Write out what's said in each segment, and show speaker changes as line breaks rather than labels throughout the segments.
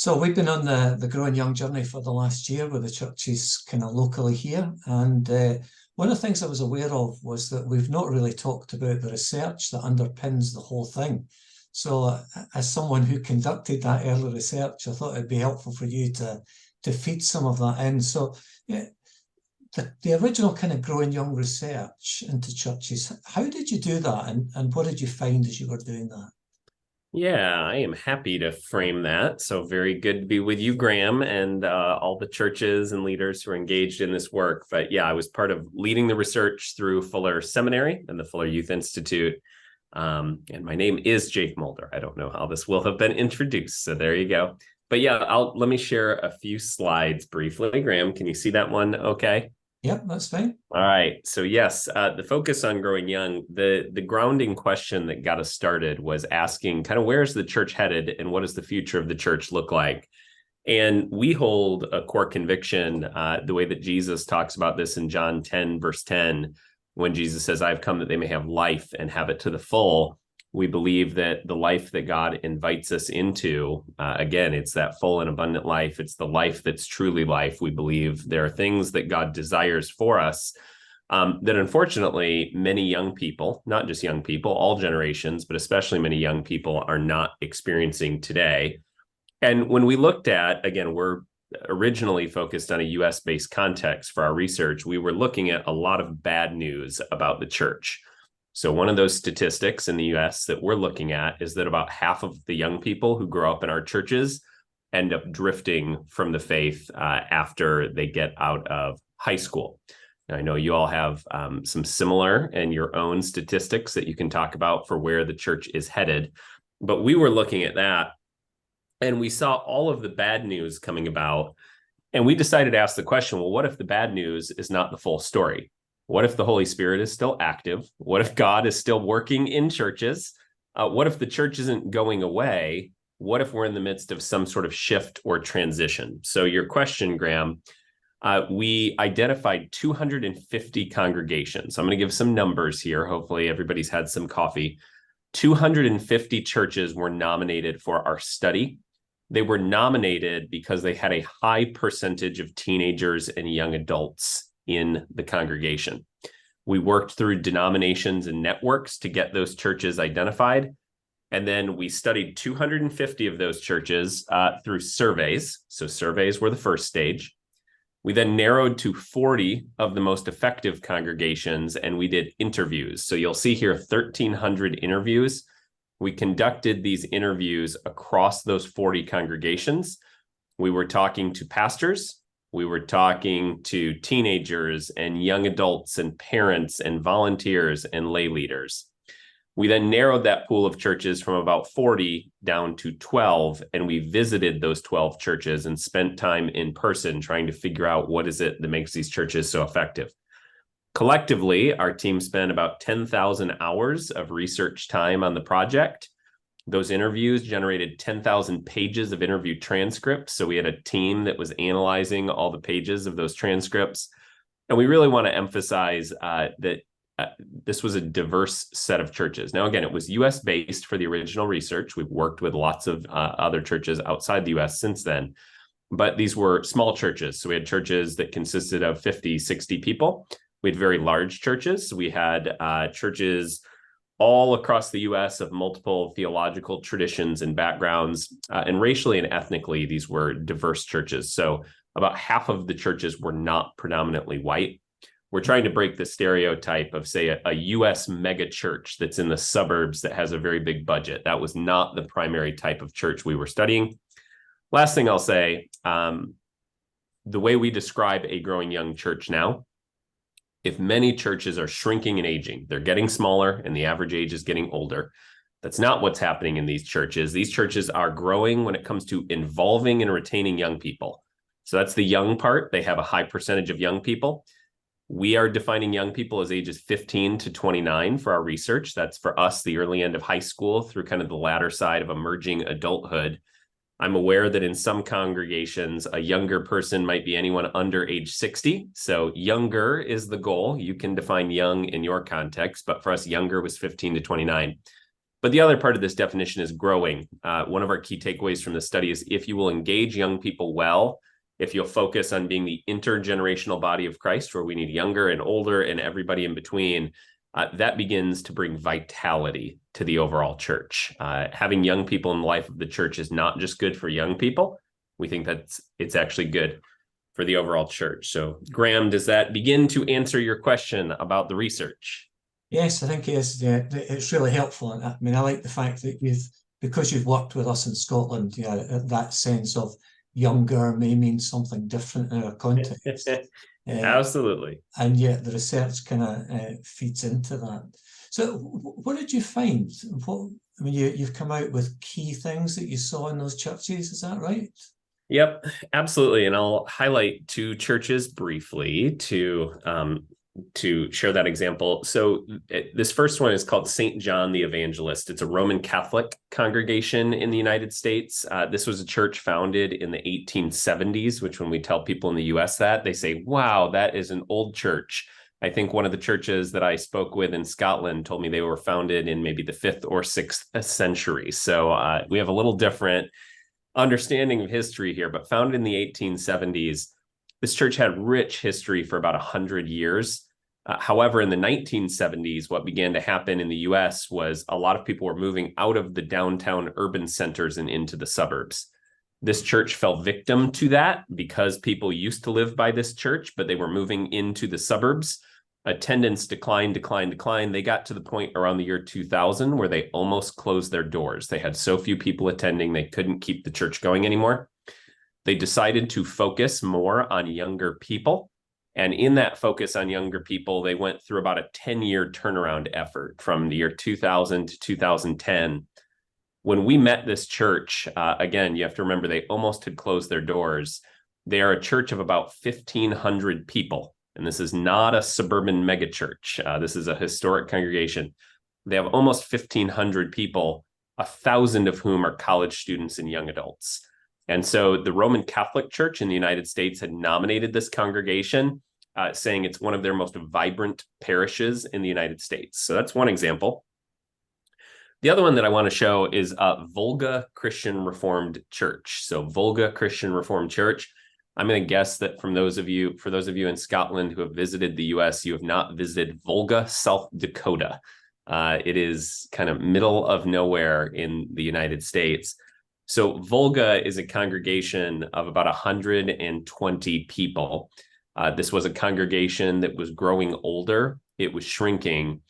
So we've been on the Growing Young journey for the last year with the churches kind of locally here. And one of the things I was aware of was that we've not really talked about the research that underpins the whole thing. So as someone who conducted that early research, I thought it'd be helpful for you to feed some of that in. So yeah, the original kind of Growing Young research into churches, how did you do that? And what did you find as you were doing that?
Yeah, I am happy to frame that. So very good to be with you, Graham, and all the churches and leaders who are engaged in this work. But yeah, I was part of leading the research through Fuller Seminary and the Fuller Youth Institute. And my name is Jake Mulder. I don't know how this will have been introduced. So there you go. But yeah, let me share a few slides briefly. Graham, can you see that one okay?
Yep, that's fine.
All right. So yes, the focus on growing young, the grounding question that got us started was asking kind of where's the church headed and what does the future of the church look like? And we hold a core conviction, the way that Jesus talks about this in John 10, verse 10, when Jesus says, I've come that they may have life and have it to the full. We believe that the life that God invites us into, again, it's that full and abundant life. It's the life that's truly life. We believe there are things that God desires for us that unfortunately many young people, not just young people, all generations, but especially many young people are not experiencing today. And when we looked at, again, we're originally focused on a US-based context for our research, we were looking at a lot of bad news about the church. So one of those statistics in the US that we're looking at is that about half of the young people who grow up in our churches end up drifting from the faith after they get out of high school. Now, I know you all have some similar and your own statistics that you can talk about for where the church is headed. But we were looking at that and we saw all of the bad news coming about. And we decided to ask the question, well, what if the bad news is not the full story? What if the Holy Spirit is still active? What if God is still working in churches? What if the church isn't going away? What if we're in the midst of some sort of shift or transition? So your question, Graham, we identified 250 congregations. I'm going to give some numbers here. Hopefully everybody's had some coffee. 250 churches were nominated for our study. They were nominated because they had a high percentage of teenagers and young adults in the congregation. We worked through denominations and networks to get those churches identified. And then we studied 250 of those churches through surveys. So surveys were the first stage. We then narrowed to 40 of the most effective congregations and we did interviews. So you'll see here 1,300 interviews. We conducted these interviews across those 40 congregations. We were talking to pastors. We were talking to teenagers and young adults and parents and volunteers and lay leaders. We then narrowed that pool of churches from about 40 down to 12, and we visited those 12 churches and spent time in person trying to figure out what is it that makes these churches so effective. Collectively, our team spent about 10,000 hours of research time on the project. Those interviews generated 10,000 pages of interview transcripts. So we had a team that was analyzing all the pages of those transcripts. And we really want to emphasize that this was a diverse set of churches. Now, again, it was US based for the original research. We've worked with lots of other churches outside the US since then. But these were small churches. So we had churches that consisted of 50, 60 people. We had very large churches. We had churches all across the US of multiple theological traditions and backgrounds, and racially and ethnically, these were diverse churches. So about half of the churches were not predominantly white. We're trying to break the stereotype of, say, a US mega church that's in the suburbs that has a very big budget. That was not the primary type of church we were studying. Last thing I'll say, the way we describe a growing young church now, if many churches are shrinking and aging, they're getting smaller and the average age is getting older. That's not what's happening in these churches. These churches are growing when it comes to involving and retaining young people. So that's the young part. They have a high percentage of young people. We are defining young people as ages 15 to 29 for our research. That's for us, the early end of high school through kind of the latter side of emerging adulthood. I'm aware that in some congregations, a younger person might be anyone under age 60. So younger is the goal. You can define young in your context, but for us, younger was 15 to 29. But the other part of this definition is growing. One of our key takeaways from the study is if you will engage young people well, if you'll focus on being the intergenerational body of Christ, where we need younger and older and everybody in between, that begins to bring vitality to the overall church. Having young people in the life of the church is not just good for young people. We think that it's actually good for the overall church. So, Graham, does that begin to answer your question about the research?
Yes, I think it is. Yeah, it's really helpful. And I mean, I like the fact that because you've worked with us in Scotland, that sense of younger may mean something different in our context.
Absolutely.
And yet the research kind of feeds into that. So what did you find? I mean, you've come out with key things that you saw in those churches, is that right?
Yep, absolutely. And I'll highlight two churches briefly to share that example. So this first one is called St. John the Evangelist. It's a Roman Catholic congregation in the United States. This was a church founded in the 1870s, which when we tell people in the US that, they say, wow, that is an old church. I think one of the churches that I spoke with in Scotland told me they were founded in maybe the 5th or 6th century. So we have a little different understanding of history here, but founded in the 1870s. This church had rich history for about 100 years. However, in the 1970s, what began to happen in the US was a lot of people were moving out of the downtown urban centers and into the suburbs. This church fell victim to that because people used to live by this church, but they were moving into the suburbs. Attendance declined. They got to the point around the year 2000 where they almost closed their doors. They had so few people attending, they couldn't keep the church going anymore. They decided to focus more on younger people. And in that focus on younger people, they went through about a 10-year turnaround effort from the year 2000 to 2010. When we met this church, again, you have to remember they almost had closed their doors. They are a church of about 1,500 people. And this is not a suburban megachurch. This is a historic congregation. They have almost 1,500 people, 1,000 of whom are college students and young adults. And so the Roman Catholic Church in the United States had nominated this congregation, saying it's one of their most vibrant parishes in the United States. So that's one example. The other one that I want to show is Volga Christian Reformed Church. So Volga Christian Reformed Church. I'm going to guess that for those of you in Scotland who have visited the US, you have not visited Volga, South Dakota. It is kind of middle of nowhere in the United States. So Volga is a congregation of about 120 people. This was a congregation that was growing older. It was shrinking.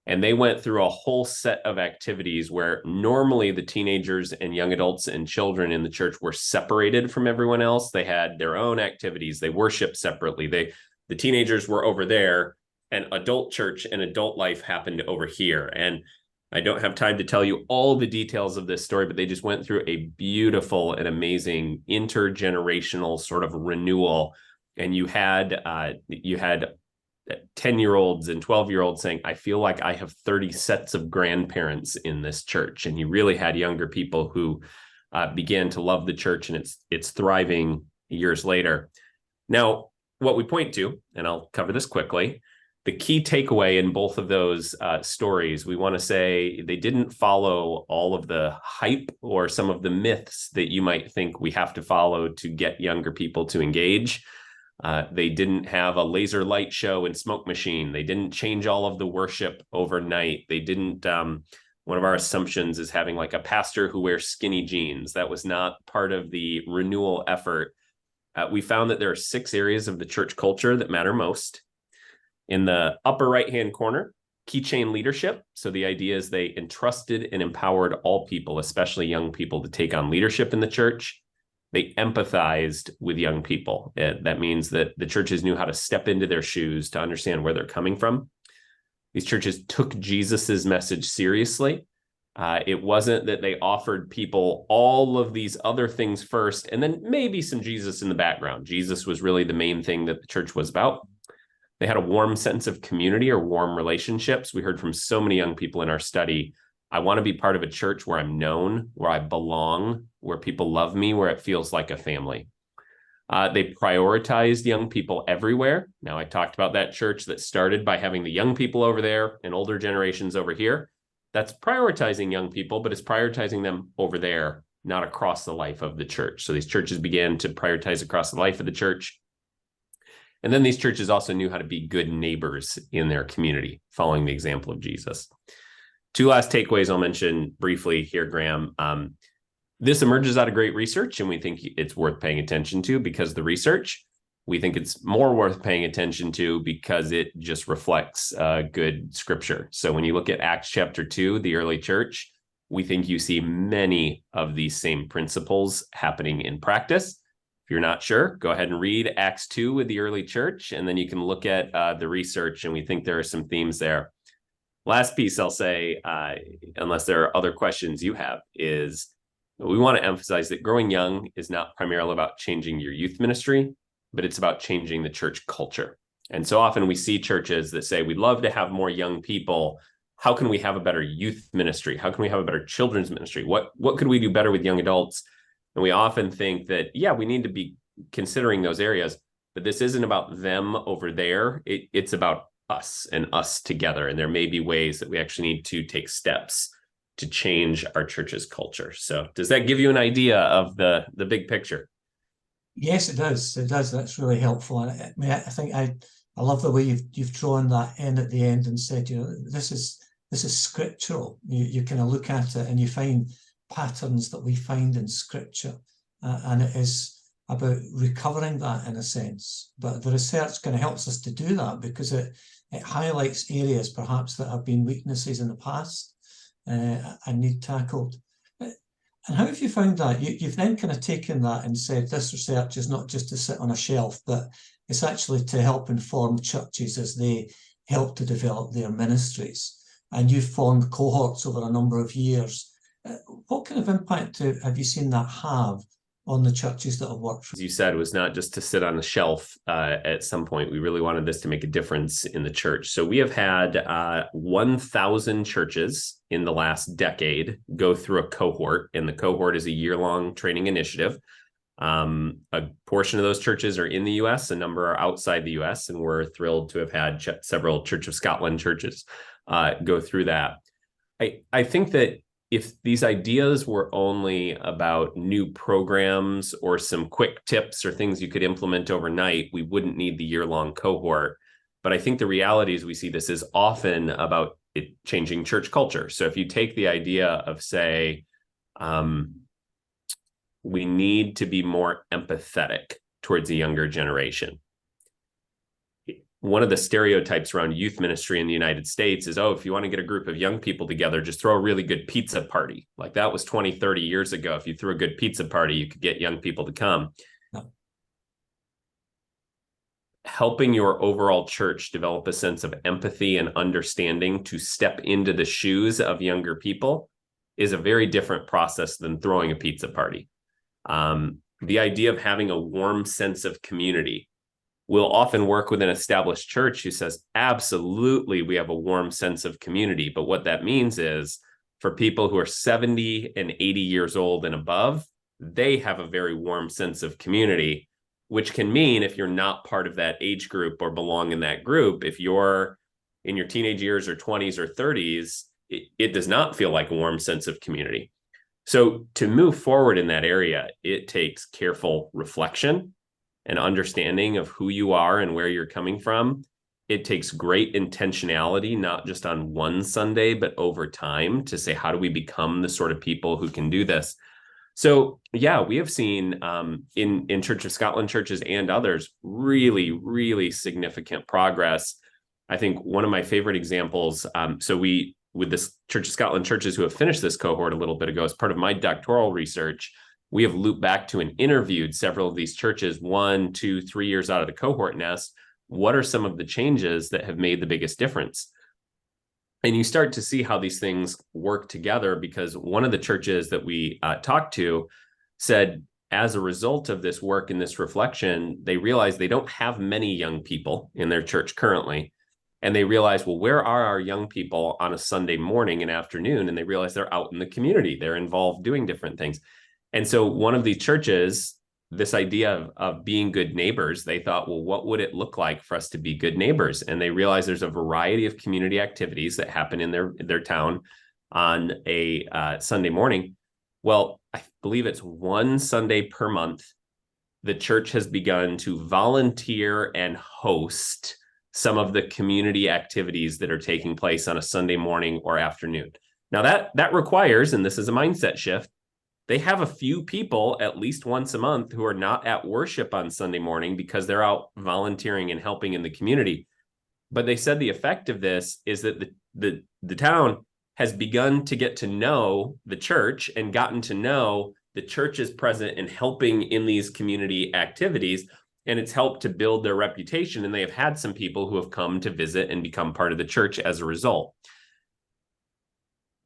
And they went through a whole set of activities where normally the teenagers and young adults and children in the church were separated from everyone else. They had their own activities. They worshiped separately. The teenagers were over there, and adult church and adult life happened over here. And I don't have time to tell you all the details of this story, but they just went through a beautiful and amazing intergenerational sort of renewal. And you had 10-year-olds and 12-year-olds saying, I feel like I have 30 sets of grandparents in this church. And you really had younger people who began to love the church, and it's thriving years later. Now, what we point to, and I'll cover this quickly, the key takeaway in both of those stories, we want to say they didn't follow all of the hype or some of the myths that you might think we have to follow to get younger people to engage. They didn't have a laser light show and smoke machine. They didn't change all of the worship overnight. They didn't, one of our assumptions is having like a pastor who wears skinny jeans. That was not part of the renewal effort. We found that there are 6 areas of the church culture that matter most. In the upper right-hand corner, keychain leadership. So the idea is they entrusted and empowered all people, especially young people, to take on leadership in the church. They empathized with young people. That means that the churches knew how to step into their shoes to understand where they're coming from. These churches took Jesus's message seriously. It wasn't that they offered people all of these other things first, and then maybe some Jesus in the background. Jesus was really the main thing that the church was about. They had a warm sense of community or warm relationships. We heard from so many young people in our study, I want to be part of a church where I'm known, where I belong, where people love me, where it feels like a family. They prioritized young people everywhere. Now, I talked about that church that started by having the young people over there and older generations over here. that's prioritizing young people, but it's prioritizing them over there, not across the life of the church. So these churches began to prioritize across the life of the church. And then these churches also knew how to be good neighbors in their community, following the example of Jesus. Two last takeaways I'll mention briefly here, Graham. This emerges out of great research, and we think it's worth paying attention to because the research. We think it's more worth paying attention to because it just reflects good scripture. So when you look at Acts chapter 2, the early church, we think you see many of these same principles happening in practice. If you're not sure, go ahead and read Acts 2 with the early church, and then you can look at the research, and we think there are some themes there. Last piece I'll say, unless there are other questions you have, is we want to emphasize that growing young is not primarily about changing your youth ministry, but it's about changing the church culture. And so often we see churches that say, we'd love to have more young people. How can we have a better youth ministry? How can we have a better children's ministry? What could we do better with young adults? And we often think that, yeah, we need to be considering those areas, but this isn't about them over there. It's about us and us together. And there may be ways that we actually need to take steps to change our church's culture. So does that give you an idea of the big picture?
Yes, it does. It does. That's really helpful. I mean, I think I love the way you've drawn that in at the end and said, this is scriptural. You kind of look at it and you find patterns that we find in scripture, and it is about recovering that in a sense. But the research kind of helps us to do that because it highlights areas perhaps that have been weaknesses in the past and need tackled. And how have you found that? You've then kind of taken that and said this research is not just to sit on a shelf, but it's actually to help inform churches as they help to develop their ministries. And you've formed cohorts over a number of years. What kind of impact have you seen that have on the churches that have worked?
As you said, it was not just to sit on the shelf at some point. We really wanted this to make a difference in the church. So we have had 1,000 churches in the last decade go through a cohort, and the cohort is a year-long training initiative. A portion of those churches are in the U.S., a number are outside the U.S., and we're thrilled to have had several Church of Scotland churches go through that. I think that if these ideas were only about new programs or some quick tips or things you could implement overnight, we wouldn't need the year-long cohort. But I think the reality is we see this is often about it changing church culture. So if you take the idea of, say, we need to be more empathetic towards the younger generation. One of the stereotypes around youth ministry in the United States is, if you want to get a group of young people together, just throw a really good pizza party. Like that was 20, 30 years ago. If you threw a good pizza party, you could get young people to come. No. Helping your overall church develop a sense of empathy and understanding to step into the shoes of younger people is a very different process than throwing a pizza party. The idea of having a warm sense of community will often work with an established church who says, absolutely, we have a warm sense of community. But what that means is for people who are 70 and 80 years old and above, they have a very warm sense of community, which can mean if you're not part of that age group or belong in that group, if you're in your teenage years or 20s or 30s, it does not feel like a warm sense of community. So to move forward in that area, it takes careful reflection and understanding of who you are and where you're coming from. It takes great intentionality, not just on one Sunday, but over time to say, how do we become the sort of people who can do this? So yeah, we have seen in Church of Scotland churches and others, really, really significant progress. I think one of my favorite examples, with this Church of Scotland churches who have finished this cohort a little bit ago, as part of my doctoral research, we have looped back to and interviewed several of these churches 1, 2, 3 years out of the cohort nest. What are some of the changes that have made the biggest difference? And you start to see how these things work together, because one of the churches that we talked to said, as a result of this work and this reflection, they realized they don't have many young people in their church currently. And they realized, well, where are our young people on a Sunday morning and afternoon? And they realized they're out in the community. They're involved doing different things. And so one of these churches, this idea of being good neighbors, they thought, well, what would it look like for us to be good neighbors? And they realized there's a variety of community activities that happen in their town. on a Sunday morning. Well, I believe it's one Sunday per month. The church has begun to volunteer and host some of the community activities that are taking place on a Sunday morning or afternoon. Now that requires, and this is a mindset shift, they have a few people at least once a month who are not at worship on Sunday morning because they're out volunteering and helping in the community. But they said the effect of this is that the town has begun to get to know the church and gotten to know the church is present and helping in these community activities. And it's helped to build their reputation. And they have had some people who have come to visit and become part of the church as a result.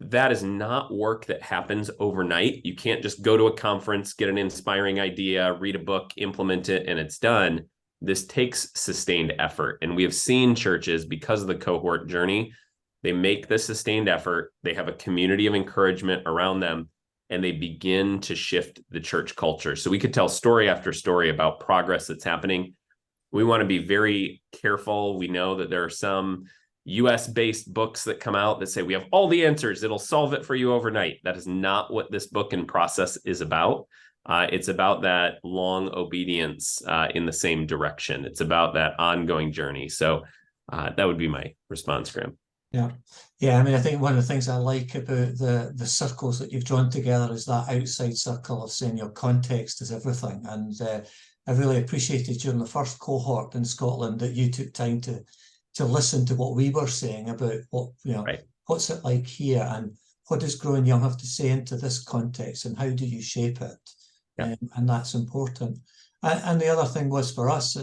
That is not work that happens overnight. You can't just go to a conference, get an inspiring idea, read a book, implement it, and it's done. This takes sustained effort. And we have seen churches, because of the cohort journey, they make the sustained effort. They have a community of encouragement around them, and they begin to shift the church culture. So we could tell story after story about progress that's happening. We want to be very careful. We know that there are some US-based books that come out that say we have all the answers, it'll solve it for you overnight. That is not what this book and process is about. It's about that long obedience in the same direction. It's about that ongoing journey. So that would be my response, Graham.
Yeah. I mean, I think one of the things I like about the circles that you've drawn together is that outside circle of saying your context is everything. And I really appreciated during the first cohort in Scotland that you took time to listen to what we were saying about what, right. What's it like here, and what does Growing Young have to say into this context, and how do you shape it? Yeah. And that's important. And the other thing was for us,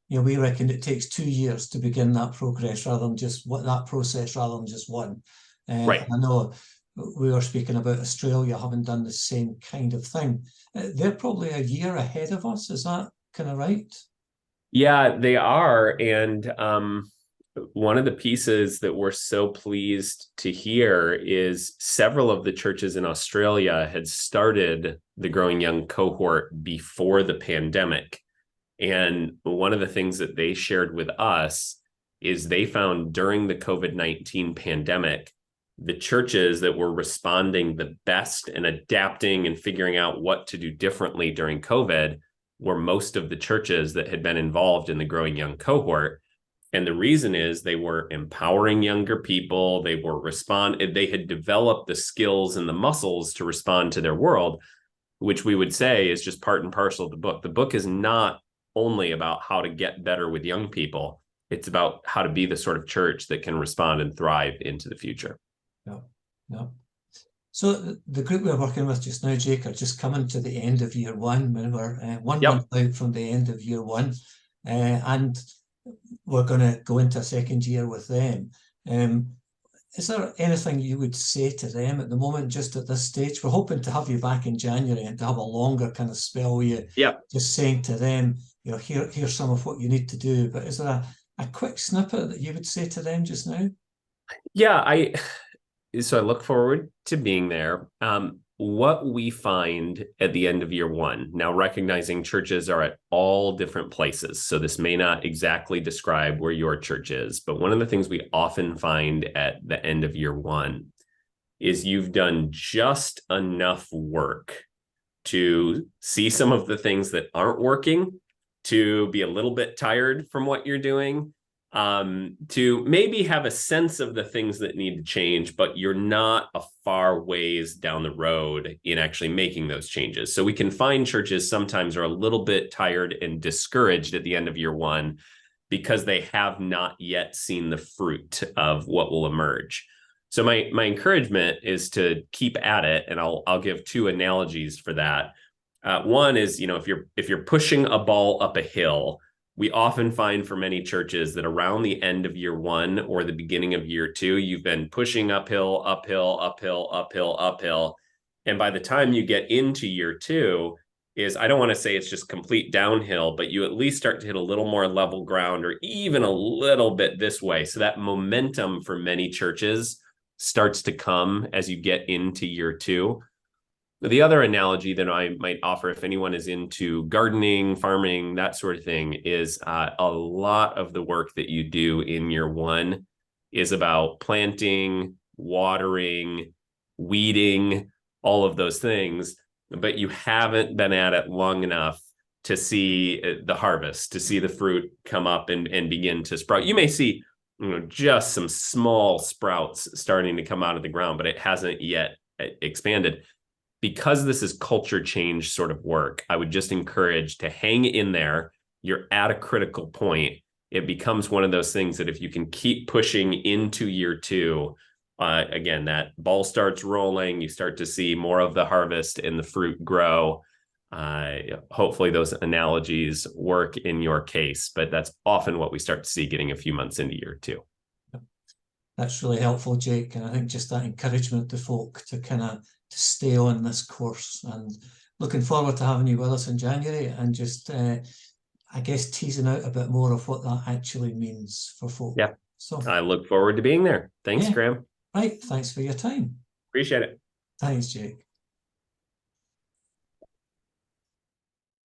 we reckon it takes 2 years to begin that progress rather than just that process rather than just one. Right. I know we were speaking about Australia having done the same kind of thing. They're probably a year ahead of us. Is that kind of right?
Yeah, they are. And one of the pieces that we're so pleased to hear is several of the churches in Australia had started the Growing Young cohort before the pandemic. And one of the things that they shared with us is they found during the COVID-19 pandemic, the churches that were responding the best and adapting and figuring out what to do differently during COVID were most of the churches that had been involved in the Growing Young cohort. And the reason is they were empowering younger people. They had developed the skills and the muscles to respond to their world, which we would say is just part and parcel of the book. The book is not only about how to get better with young people. It's about how to be the sort of church that can respond and thrive into the future.
Yeah. So the group we're working with just now, Jake, are just coming to the end of year one. We're 1 month out from the end of year one, and we're going to go into a second year with them. Is there anything you would say to them at the moment, just at this stage? We're hoping to have you back in January and to have a longer kind of spell where you just saying to them, here's some of what you need to do. But is there a quick snippet that you would say to them just now?
Yeah, so I look forward to being there. What we find at the end of year one, now recognizing churches are at all different places, so this may not exactly describe where your church is, but one of the things we often find at the end of year one is you've done just enough work to see some of the things that aren't working, to be a little bit tired from what you're doing, to maybe have a sense of the things that need to change, but you're not a far ways down the road in actually making those changes. So we can find churches sometimes are a little bit tired and discouraged at the end of year one because they have not yet seen the fruit of what will emerge. So my encouragement is to keep at it, and I'll give two analogies for that. One is, if you're pushing a ball up a hill, we often find for many churches that around the end of year one or the beginning of year two, you've been pushing uphill, uphill, uphill, uphill, uphill. And by the time you get into year two, I don't want to say it's just complete downhill, but you at least start to hit a little more level ground or even a little bit this way. So that momentum for many churches starts to come as you get into year two. The other analogy that I might offer, if anyone is into gardening, farming, that sort of thing, is a lot of the work that you do in year one is about planting, watering, weeding, all of those things, but you haven't been at it long enough to see the harvest, to see the fruit come up and begin to sprout. You may see, just some small sprouts starting to come out of the ground, but it hasn't yet expanded. Because this is culture change sort of work, I would just encourage to hang in there. You're at a critical point. It becomes one of those things that if you can keep pushing into year 2, again, that ball starts rolling, you start to see more of the harvest and the fruit grow. Hopefully those analogies work in your case, but that's often what we start to see getting a few months into year 2.
That's really helpful, Jake. And I think just that encouragement to folk to kind of to stay on this course, and looking forward to having you with us in January, and just I guess teasing out a bit more of what that actually means for folk.
Yeah.
So
I look forward to being there. Thanks, Graham.
Right. Thanks for your time.
Appreciate it.
Thanks, Jake.